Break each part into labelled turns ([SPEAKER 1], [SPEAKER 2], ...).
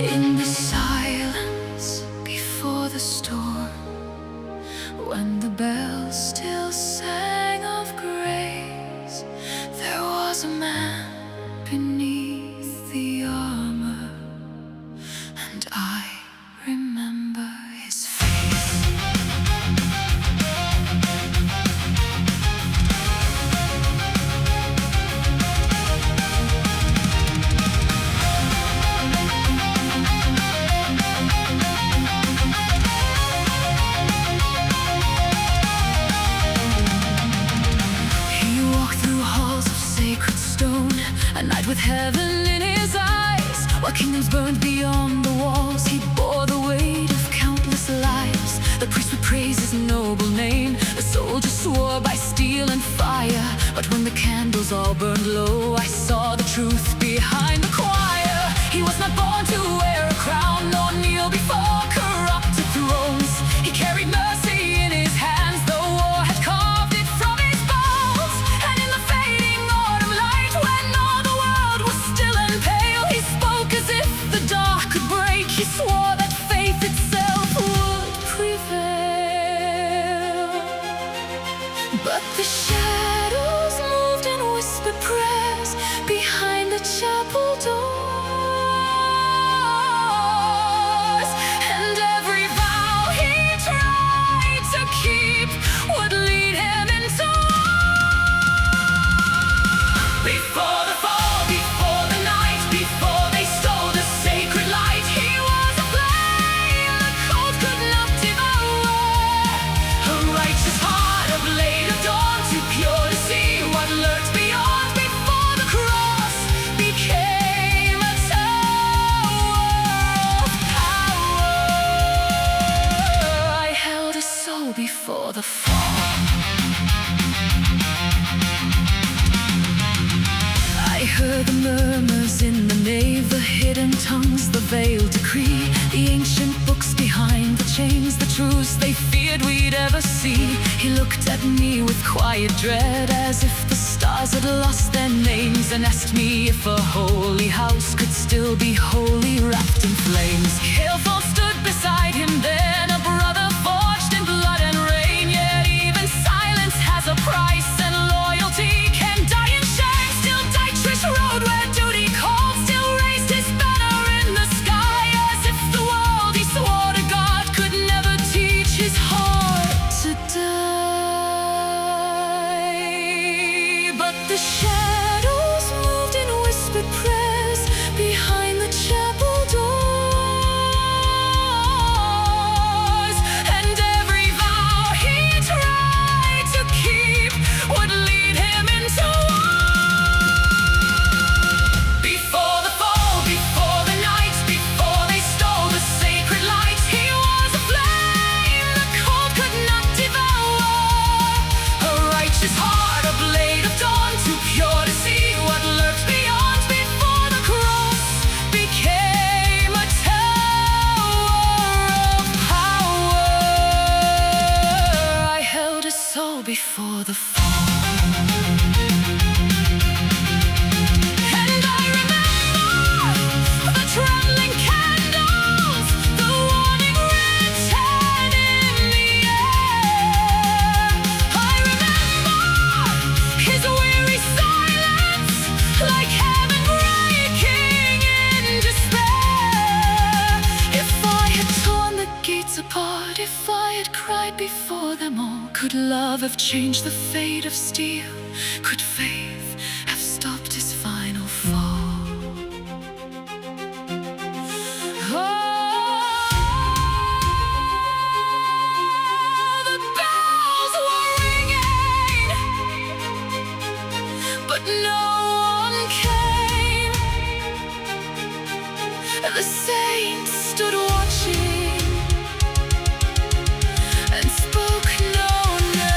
[SPEAKER 1] In the silence before the storm, when the bells still sang of grace, there was a man beneath the armor, and I remember his face. A night with heaven in his eyes, while kingdoms burned beyond the walls. He bore the weight of countless lives. The priest would praise his noble name. The soldiers swore by steel and fire. But when the candles all burned low, I saw the truth behind the choir. He was not born to wear a crown, nor kneel before corrupted thrones. He carried mercy in his hands, though war had carved it from his bones. And in the fading autumn light, when all the world was still and pale, he spoke as if the dark could break. He swore that faith itself would prevail. But the shadows moved in whispered prayers behind the chapel doors, and every vow he tried to keep would lead him into war. Before the fall, before the night, before they stole the sacred light, he was a flame the cold could not devour. A righteous heart, a blade of dawn, too pure to see what lurked beyond. Before the cross became a tower of power, I held his soul before the fall. I heard the murmurs in the nave, the hidden tongues, the veiled decree, the ancient books behind the chains, the truths they feared we'd ever see. He looked at me with quiet dread, as if the stars had lost their names, and asked me if a holy house could still be holy, wrapped in flames. Haleful stood beside him then, a brother forged in blood and rain. Yet even silence has a price, and loyalty can die in shame. Still Dietrisch rode where duty called, still raised his banner in the sky, as if the world he swore to God could never teach his heart to die. But the shadows moved in whispered prayers behind the chapel doors, and every vow he tried to keep would lead him into war. Before the fall, before the night, before they stole the sacred light, he was a flame the cold could not devour. A righteous heart, a blade of dawn, too pure to see what lurks beyond. Before the cross became a tower of power, I held his soul before the fall. And I remember the trembling candles, the warning written in the air. I remember his weary silence, like heaven breaking in despair. If I had torn the gates apart, if I had cried before them all, could love have changed the fate of steel? Could faith have stopped his final fall? Oh, the bells were ringing, but no one came. The saints stood watching and spoke no name.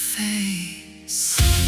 [SPEAKER 1] face.